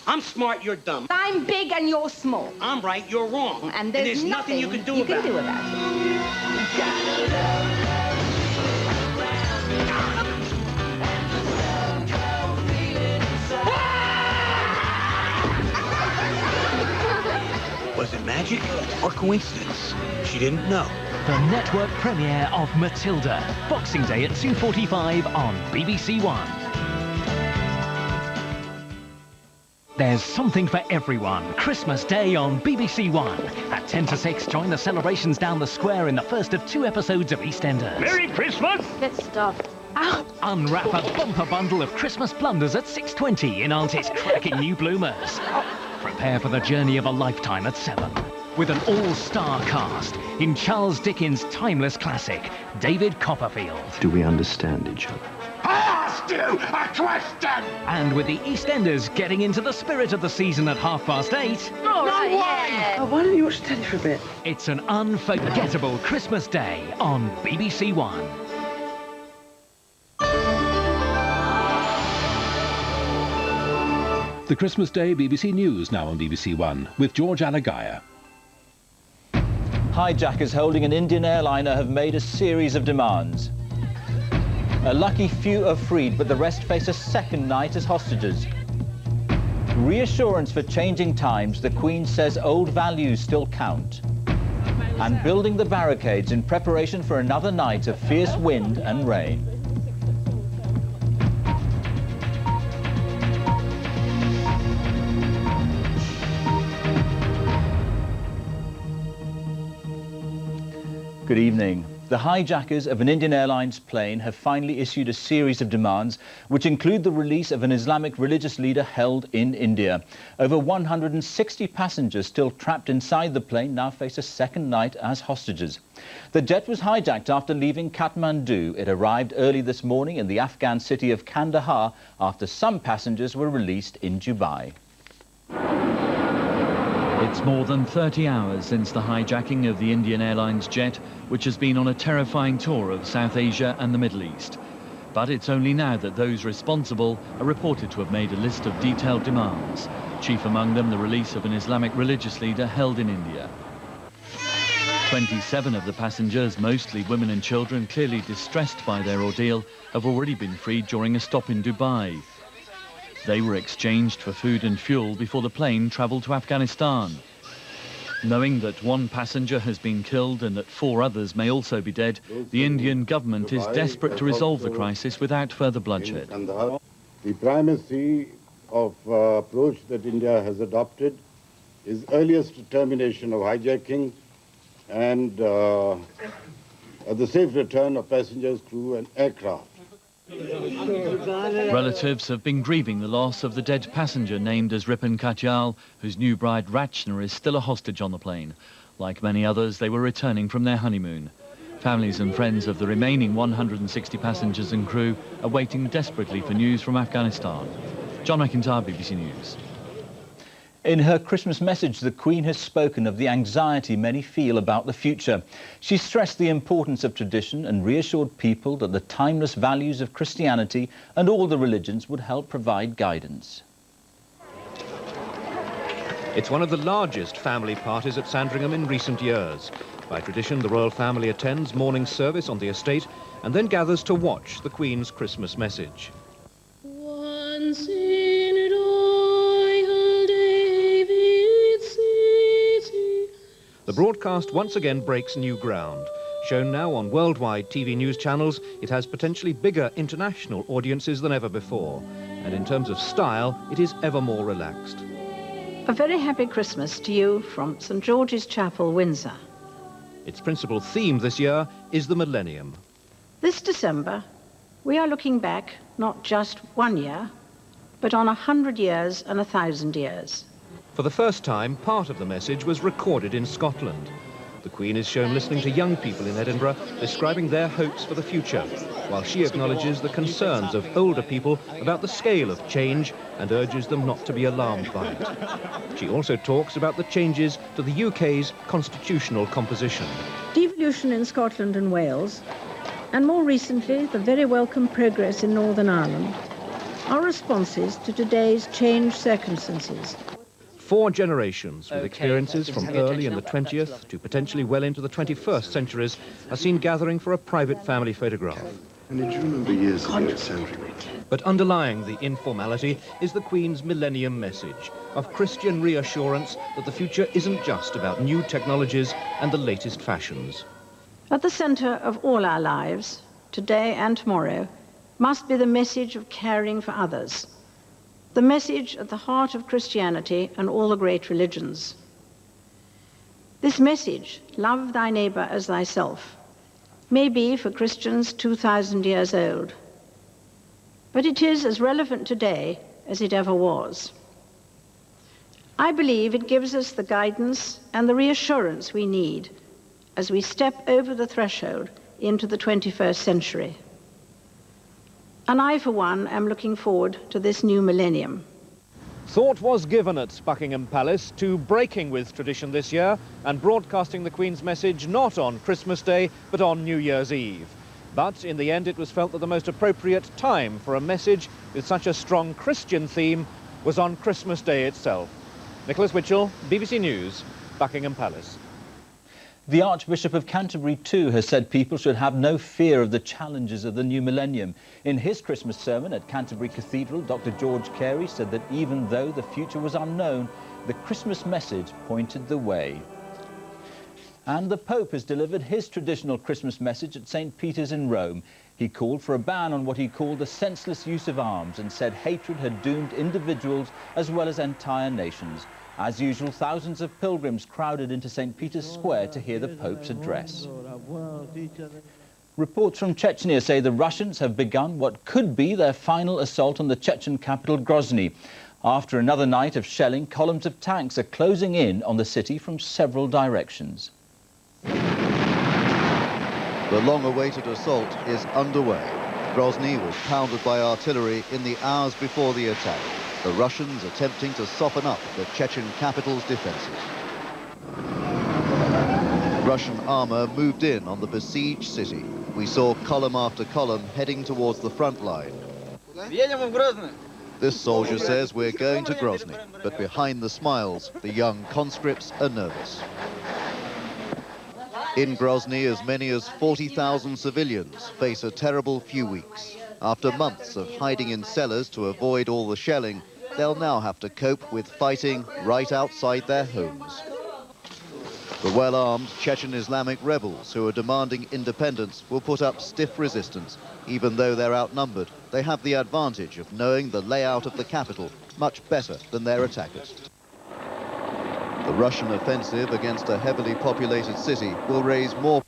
I'm smart, you're dumb. I'm big and you're small. I'm right, you're wrong. And there's nothing you can do about it. Was it magic or coincidence? She didn't know. The network premiere of Matilda, Boxing Day at 2:45 on BBC One. There's something for everyone. Christmas Day on BBC One. At 10 to 6, join the celebrations down the square in the first of 2 episodes of EastEnders. Merry Christmas! Get stuffed. Ow. Unwrap a bumper bundle of Christmas blunders at 6:20 in Auntie's cracking new bloomers. Prepare for the journey of a lifetime at 7. With an all-star cast in Charles Dickens' timeless classic, David Copperfield. Do we understand each other? I asked you a question! And with the EastEnders getting into the spirit of the season at 8:30. All right, yeah. Oh, why don't you watch the telly for a bit? It's an unforgettable Christmas Day on BBC One. The Christmas Day BBC News now on BBC One with George Alagaya. Hijackers holding an Indian airliner have made a series of demands. A lucky few are freed, but the rest face a second night as hostages. Reassurance for changing times, the Queen says old values still count. And building the barricades in preparation for another night of fierce wind and rain. Good evening. The hijackers of an Indian Airlines plane have finally issued a series of demands which include the release of an Islamic religious leader held in India. Over 160 passengers still trapped inside the plane now face a second night as hostages. The jet was hijacked after leaving Kathmandu. It arrived early this morning in the Afghan city of Kandahar after some passengers were released in Dubai. It's more than 30 hours since the hijacking of the Indian Airlines jet, which has been on a terrifying tour of South Asia and the Middle East. But it's only now that those responsible are reported to have made a list of detailed demands, chief among them the release of an Islamic religious leader held in India. 27 of the passengers, mostly women and children, clearly distressed by their ordeal, have already been freed during a stop in Dubai. They were exchanged for food and fuel before the plane travelled to Afghanistan. Knowing that one passenger has been killed and that 4 others may also be dead, the Indian government is desperate to resolve the crisis without further bloodshed. The primacy of approach that India has adopted is earliest termination of hijacking and the safe return of passengers, crew and aircraft. Relatives have been grieving the loss of the dead passenger named as Ripon Katyal, whose new bride Rachna is still a hostage on the plane. Like many others, they were returning from their honeymoon. Families and friends of the remaining 160 passengers and crew are waiting desperately for news from Afghanistan. John McIntyre, BBC News. In her Christmas message, the Queen has spoken of the anxiety many feel about the future. She stressed the importance of tradition and reassured people that the timeless values of Christianity and all the religions would help provide guidance. It's one of the largest family parties at Sandringham in recent years. By tradition, the royal family attends morning service on the estate and then gathers to watch the Queen's Christmas message. Once in The broadcast once again breaks new ground. Shown now on worldwide TV news channels, it has potentially bigger international audiences than ever before. And in terms of style, it is ever more relaxed. A very happy Christmas to you from St George's Chapel, Windsor. Its principal theme this year is the millennium. This December, we are looking back not just 1 year, but on 100 years and 1,000 years. For the first time, part of the message was recorded in Scotland. The Queen is shown listening to young people in Edinburgh describing their hopes for the future, while she acknowledges the concerns of older people about the scale of change and urges them not to be alarmed by it. She also talks about the changes to the UK's constitutional composition. Devolution in Scotland and Wales, and more recently, the very welcome progress in Northern Ireland, are responses to today's changed circumstances. 4 generations with experiences from early in the 20th to potentially well into the 21st centuries are seen gathering for a private family photograph. And did you remember years ago, Sandra? But underlying the informality is the Queen's millennium message of Christian reassurance that the future isn't just about new technologies and the latest fashions. At the centre of all our lives, today and tomorrow, must be the message of caring for others, the message at the heart of Christianity and all the great religions. This message, love thy neighbour as thyself, may be for Christians 2,000 years old, but it is as relevant today as it ever was. I believe it gives us the guidance and the reassurance we need as we step over the threshold into the 21st century. And I, for one, am looking forward to this new millennium. Thought was given at Buckingham Palace to breaking with tradition this year and broadcasting the Queen's message not on Christmas Day but on New Year's Eve. But in the end it was felt that the most appropriate time for a message with such a strong Christian theme was on Christmas Day itself. Nicholas Witchell, BBC News, Buckingham Palace. The Archbishop of Canterbury too has said people should have no fear of the challenges of the new millennium. In his Christmas sermon at Canterbury Cathedral, Dr. George Carey said that even though the future was unknown, the Christmas message pointed the way. And the Pope has delivered his traditional Christmas message at St. Peter's in Rome. He called for a ban on what he called the senseless use of arms and said hatred had doomed individuals as well as entire nations. As usual, thousands of pilgrims crowded into St. Peter's Square to hear the Pope's address. Reports from Chechnya say the Russians have begun what could be their final assault on the Chechen capital Grozny. After another night of shelling, columns of tanks are closing in on the city from several directions. The long-awaited assault is underway. Grozny was pounded by artillery in the hours before the attack. The Russians attempting to soften up the Chechen capital's defences. Russian armour moved in on the besieged city. We saw column after column heading towards the front line. This soldier says we're going to Grozny, but behind the smiles, the young conscripts are nervous. In Grozny, as many as 40,000 civilians face a terrible few weeks. After months of hiding in cellars to avoid all the shelling, they'll now have to cope with fighting right outside their homes. The well-armed Chechen Islamic rebels who are demanding independence will put up stiff resistance. Even though they're outnumbered, they have the advantage of knowing the layout of the capital much better than their attackers. The Russian offensive against a heavily populated city will raise more